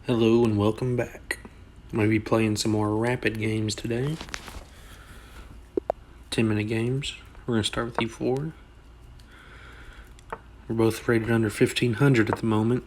Hello and welcome back. I'm going to be playing some more rapid games today. 10-minute games. We're going to start with E4. We're both rated under 1500 at the moment.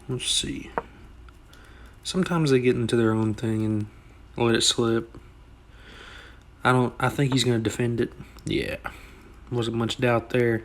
Let's see. Sometimes they get into their own thing and let it slip. I think he's going to defend it. Yeah. Wasn't much doubt there.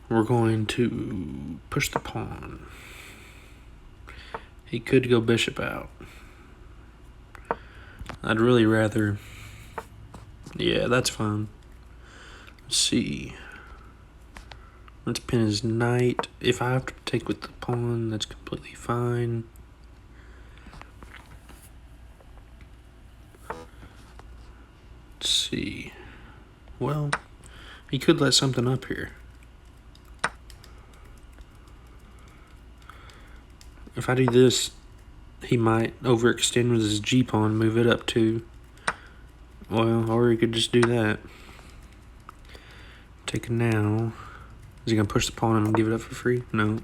We're going to push the pawn. He could go bishop out. I'd really rather... Yeah, that's fine. Let's see. Let's pin his knight. If I have to take with the pawn, that's completely fine. Let's see. Well, he could let something up here. If I do this, he might overextend with his G-pawn, move it up too. Well, or he could just do that. Take it now. Is he going to push the pawn and give it up for free? No.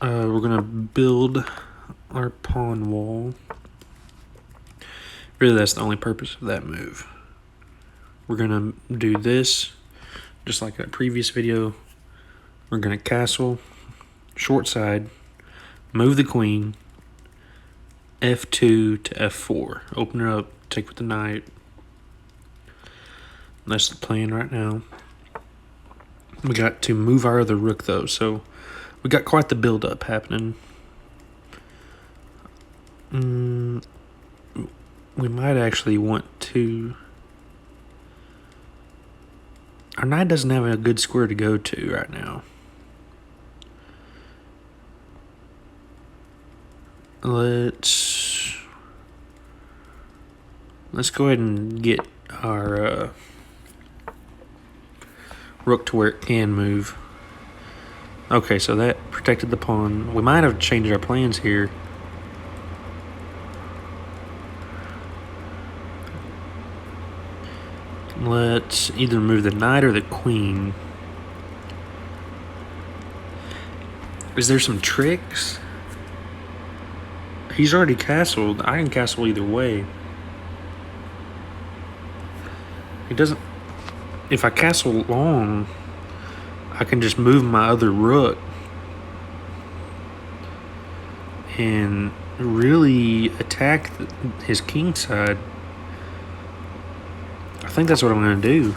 We're going to build our pawn wall. Really, that's the only purpose of that move. We're going to do this, just like that previous video. We're going to castle, short side, move the queen, F2 to F4. Open her up, take with the knight. That's the plan right now. We got to move our other rook, though, so we got quite the build-up happening. We might actually want to... Our knight doesn't have a good square to go to right now. Let's go ahead and get our rook to where it can move. Okay, so that protected the pawn. We might have changed our plans here. Let's either move the knight or the queen. Is there some tricks? He's already castled. I can castle either way. He doesn't... If I castle long, I can just move my other rook and really attack his king side. I think that's what I'm going to do.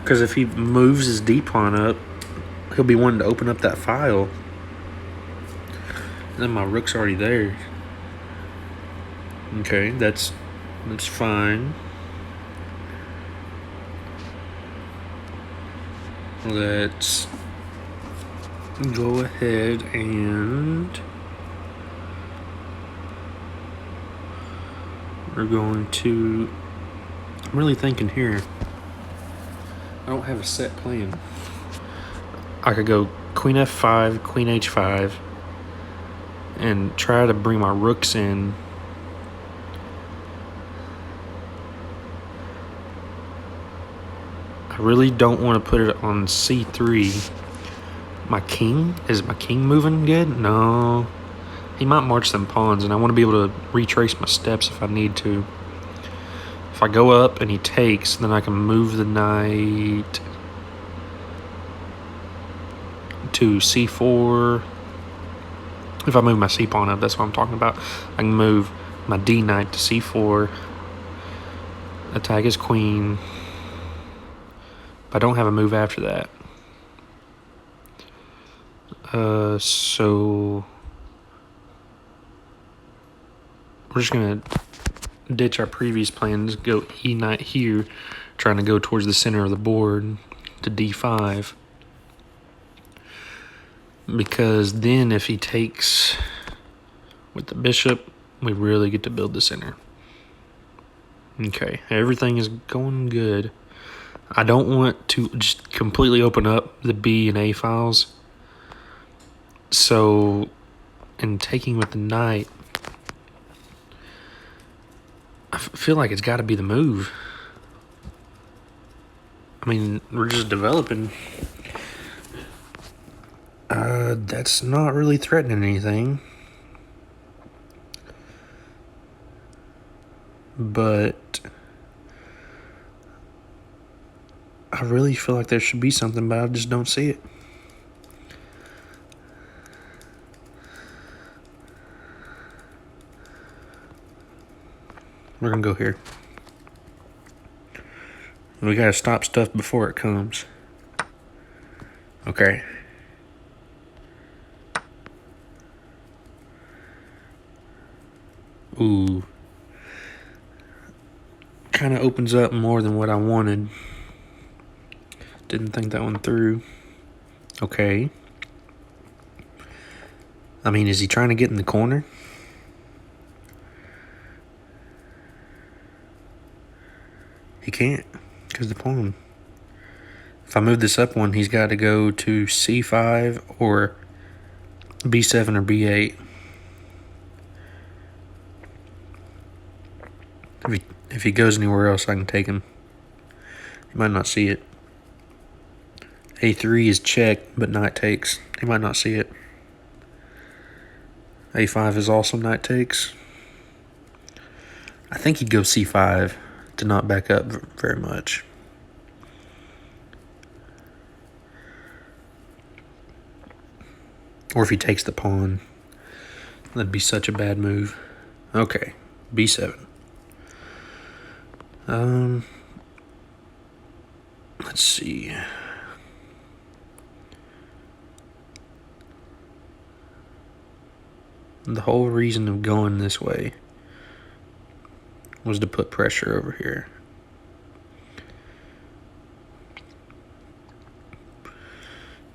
Because if he moves his d-pawn up, he'll be wanting to open up that file. And then my rook's already there. Okay, that's fine. Let's go ahead and we're going to... I'm really thinking here. I don't have a set plan. I could go queen f5, queen h5, and try to bring my rooks in. I really don't want to put it on c3. Is my king moving good? No. He might march some pawns, and I want to be able to retrace my steps if I need to. If I go up and he takes, then I can move the knight to c4. If I move my c-pawn up, that's what I'm talking about. I can move my d-knight to c4, attack his queen. But I don't have a move after that. So we're just going to ditch our previous plans, go e-knight here, trying to go towards the center of the board to d5. Because then if he takes with the bishop, we really get to build the center. Okay, everything is going good. I don't want to just completely open up the B and A files. So, in taking with the knight, I feel like it's got to be the move. I mean, we're just developing. That's not really threatening anything. But I really feel like there should be something, but I just don't see it. We're gonna go here. We gotta stop stuff before it comes. Okay. Ooh. Kind of opens up more than what I wanted. Didn't think that one through. Okay. I mean, is he trying to get in the corner? He can't, because the pawn. If I move this up one, he's got to go to c5 or b7 or b8. If he goes anywhere else, I can take him. He might not see it. a3 is checked, but knight takes. He might not see it. a5 is also knight takes. I think he'd go c5 to not back up very much. Or if he takes the pawn, that'd be such a bad move. Okay, b7. Let's see. The whole reason of going this way was to put pressure over here.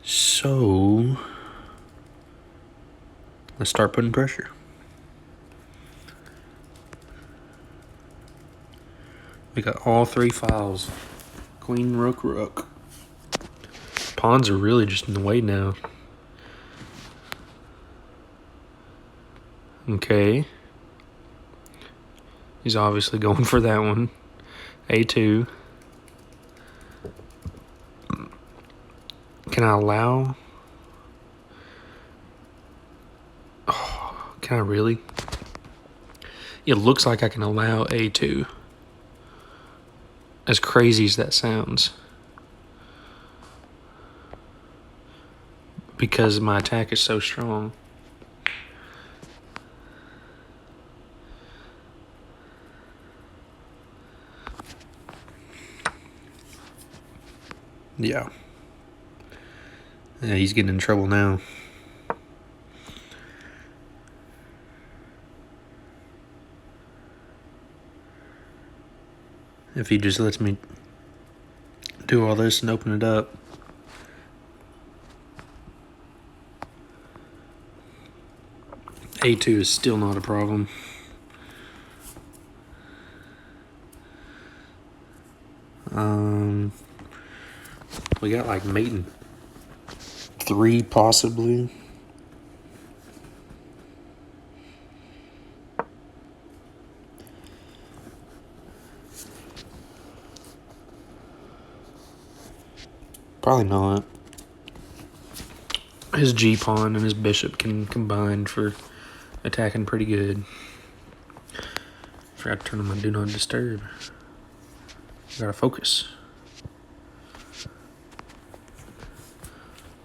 So let's start putting pressure. We got all three files. Queen, rook, rook. Pawns are really just in the way now. Okay. He's obviously going for that one. a2. Can I allow? Oh, can I really? It looks like I can allow a2. As crazy as that sounds. Because my attack is so strong. Yeah. Yeah, he's getting in trouble now. If he just lets me do all this and open it up. a2 is still not a problem. We got like mate in 3 possibly. Probably not. His g-pawn and his bishop can combine for attacking pretty good. Forgot to turn on my do not disturb. Gotta focus.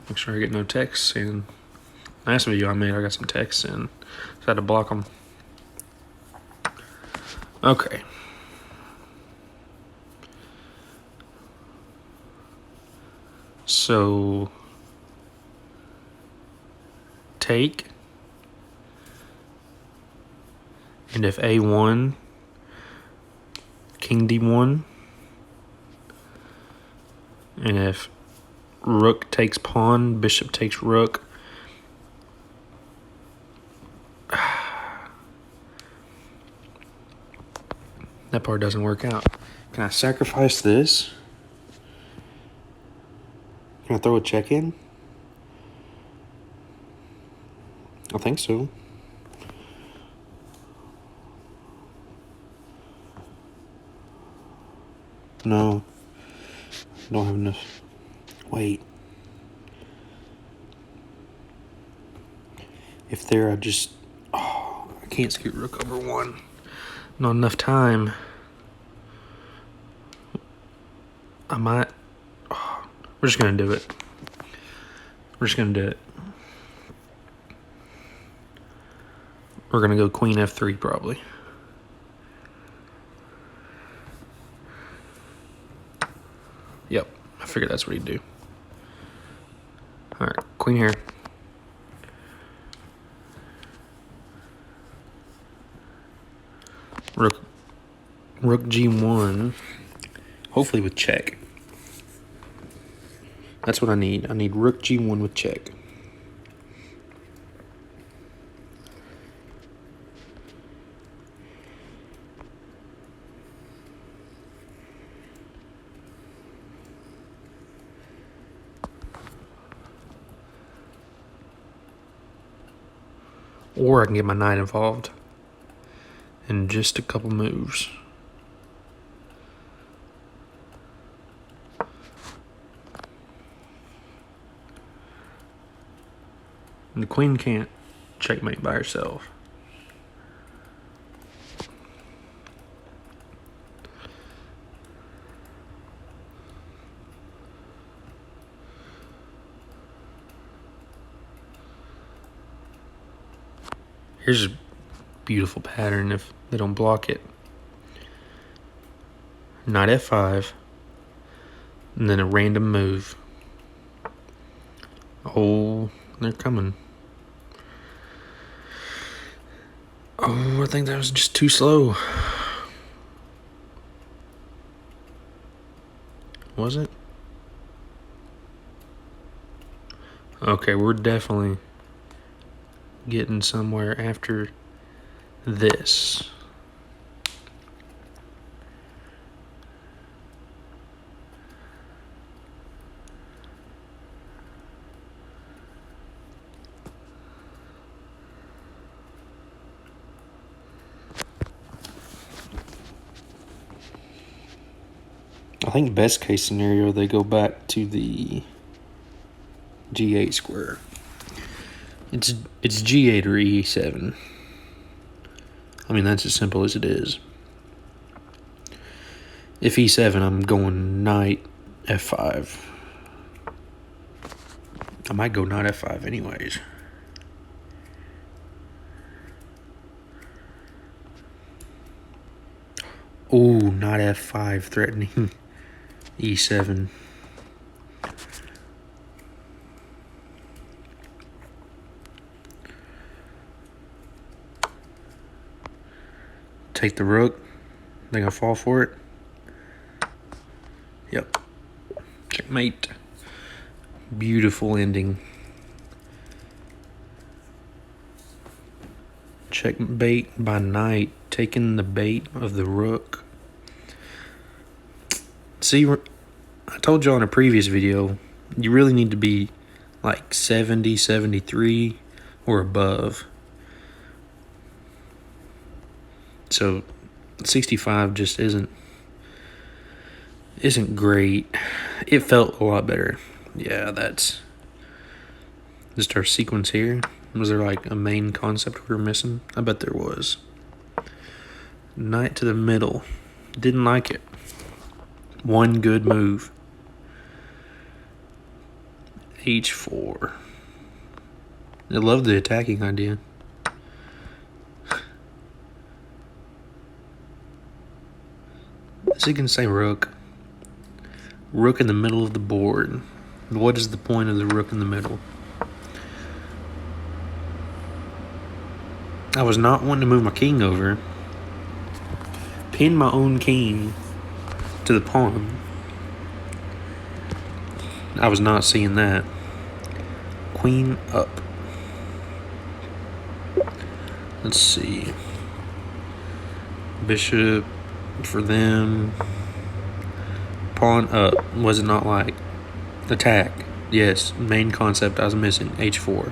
Make sure I get no texts in. Last video I made, I got some texts in. So I had to block them. Okay. So take. And if a1, king d1. And if rook takes pawn, bishop takes rook. That part doesn't work out. Can I sacrifice this? Can I throw a check in? I think so. No. don't have enough. Wait. If there, I just... Oh, I can't scoot rook over 1. Not enough time. I might... Oh, we're just going to do it. We're just going to do it. We're going to go queen f3 probably. Yep, I figured that's what he'd do. Alright, queen here. Rook g1. Hopefully with check. That's what I need. I need rook g1 with check. Or I can get my knight involved in just a couple moves. And the queen can't checkmate by herself. Here's a beautiful pattern if they don't block it. Knight f5, and then a random move. Oh, they're coming. Oh, I think that was just too slow. Was it? Okay, we're definitely getting somewhere after this. I think best case scenario, they go back to the G8 square. It's G8 or E7. I mean, that's as simple as it is. If E7, I'm going knight F5. I might go knight F5 anyways. Oh, knight F5 threatening E7. Take the rook. Think I fall for it? Yep. Checkmate. Beautiful ending. Check bait by knight, taking the bait of the rook. See, I told you in a previous video, you really need to be like 70, 73 or above. So 65 just isn't great. It felt a lot better. Yeah, that's just our sequence here. Was there like a main concept we were missing? I bet there was. Knight to the middle. Didn't like it. One good move. H4. I love the attacking idea. So you can say rook. Rook in the middle of the board. What is the point of the rook in the middle? I was not wanting to move my king over. Pin my own king to the pawn. I was not seeing that. Queen up. Let's see. Bishop for them. Pawn up. Was it not like attack? Yes. Main concept I was missing. H4.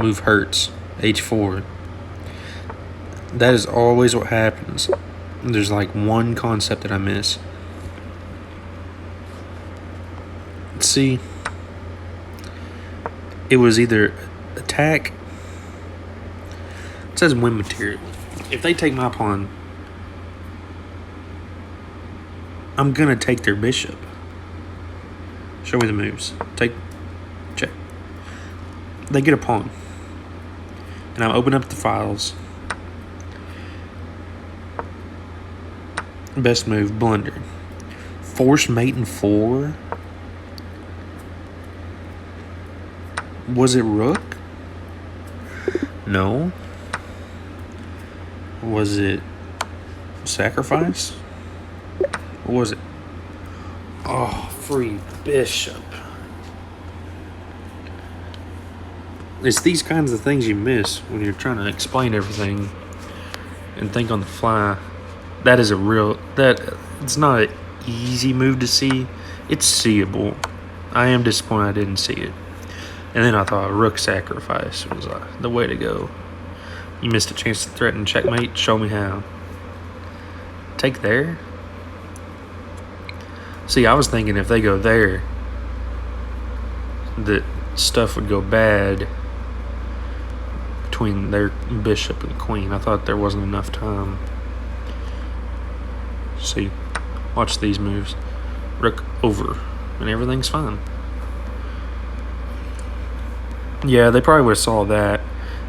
Move hurts. H4. That is always what happens. There's like one concept that I miss. See, it was either attack. It says win material. If they take my pawn, I'm gonna take their bishop. Show me the moves. Take, check. They get a pawn, and I'm open up the files. Best move, blunder. Force mate in 4. Was it rook? No. Was it sacrifice? What was it? Oh, free bishop. It's these kinds of things you miss when you're trying to explain everything and think on the fly. That is it's not an easy move to see. It's seeable. I am disappointed I didn't see it. And then I thought rook sacrifice was the way to go. You missed a chance to threaten checkmate. Show me how. Take there? See, I was thinking if they go there, that stuff would go bad between their bishop and queen. I thought there wasn't enough time. See, watch these moves. Rook over, and everything's fine. Yeah, they probably would have saw that,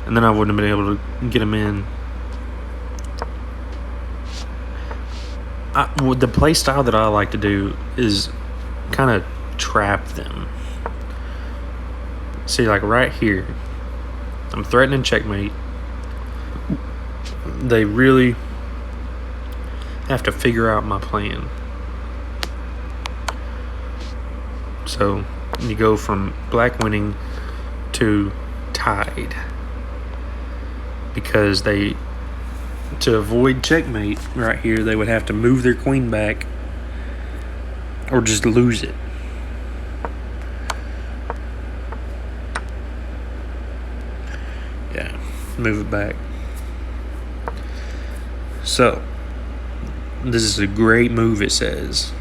and then I wouldn't have been able to get them in. The play style that I like to do is kind of trap them. See, like right here, I'm threatening checkmate. They really have to figure out my plan. So you go from black winning to tied, because to avoid checkmate right here, they would have to move their queen back or just lose it. Yeah, move it back. So this is a great move, it says,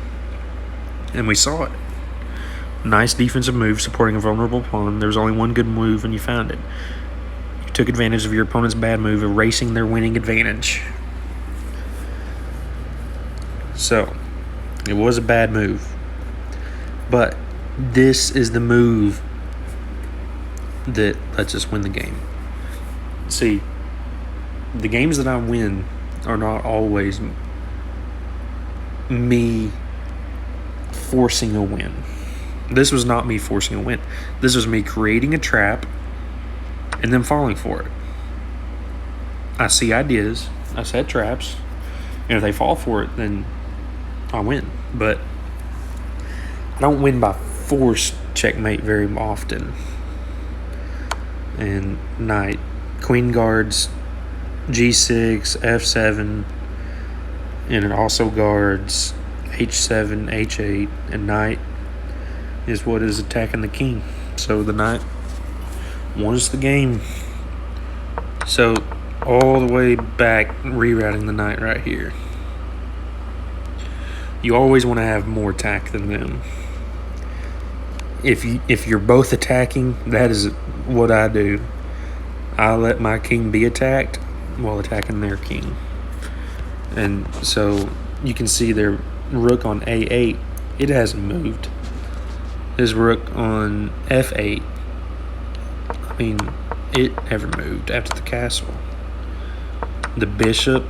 and we saw it. Nice defensive move supporting a vulnerable pawn. There was only one good move and you found it. You took advantage of your opponent's bad move, erasing their winning advantage. So it was a bad move, but this is the move that lets us win the game. See, the games that I win are not always me forcing a win. This was not me forcing a win. This was me creating a trap and then falling for it. I see ideas, I set traps, and if they fall for it, then I win. But I don't win by forced checkmate very often. And knight, queen guards g6, f7, and it also guards h7, h8, and knight is what is attacking the king. So the knight wants the game. So all the way back, rerouting the knight right here. You always want to have more attack than them. If you're both attacking, that is what I do. I let my king be attacked while attacking their king. And so you can see their rook on a8, it hasn't moved. His rook on f8, I mean, it never moved after the castle. The bishop,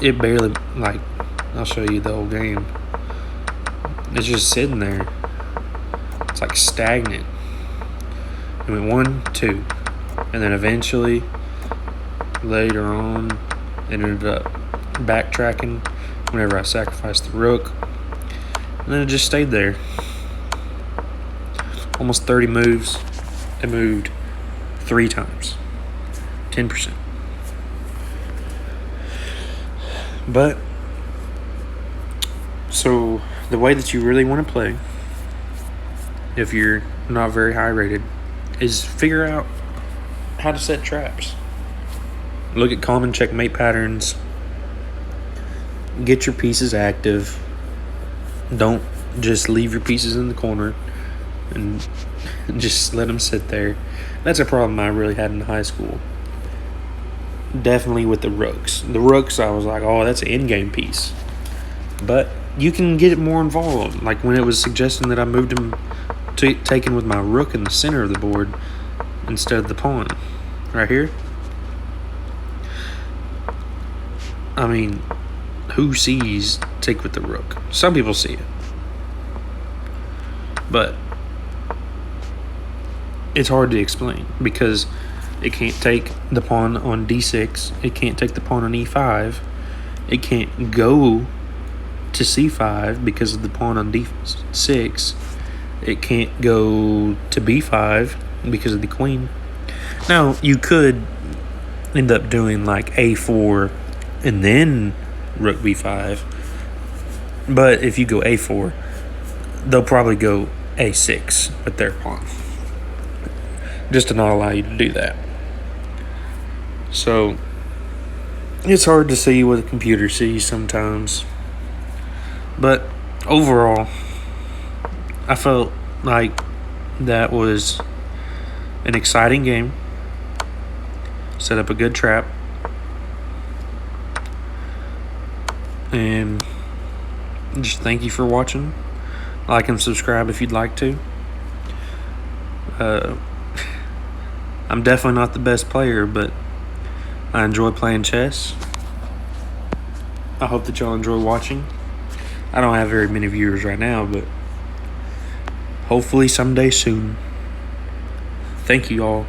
it barely, like, I'll show you the whole game. It's just sitting there. It's like stagnant. It went 1, 2, and then eventually, later on, it ended up backtracking whenever I sacrificed the rook, and then it just stayed there. Almost 30 moves. It moved 3 times. 10%. But, so the way that you really want to play, if you're not very high rated, is figure out how to set traps. Look at common checkmate patterns. Get your pieces active. Don't just leave your pieces in the corner and just let them sit there. That's a problem I really had in high school. Definitely with the rooks. The rooks, I was like, oh, that's an in-game piece. But you can get it more involved. Like when it was suggesting that I moved him to taken with my rook in the center of the board instead of the pawn. Right here. I mean, who sees take with the rook? Some people see it. But it's hard to explain because it can't take the pawn on d6. It can't take the pawn on e5. It can't go to c5 because of the pawn on d6. It can't go to b5 because of the queen. Now, you could end up doing like a4 and then rook b5. But if you go a4, they'll probably go a6 with their pawn, just to not allow you to do that. So it's hard to see what a computer sees sometimes. But overall, I felt like that was an exciting game. Set up a good trap. And just thank you for watching. Like and subscribe if you'd like to. I'm definitely not the best player, but I enjoy playing chess. I hope that y'all enjoy watching. I don't have very many viewers right now, but hopefully someday soon. Thank you all.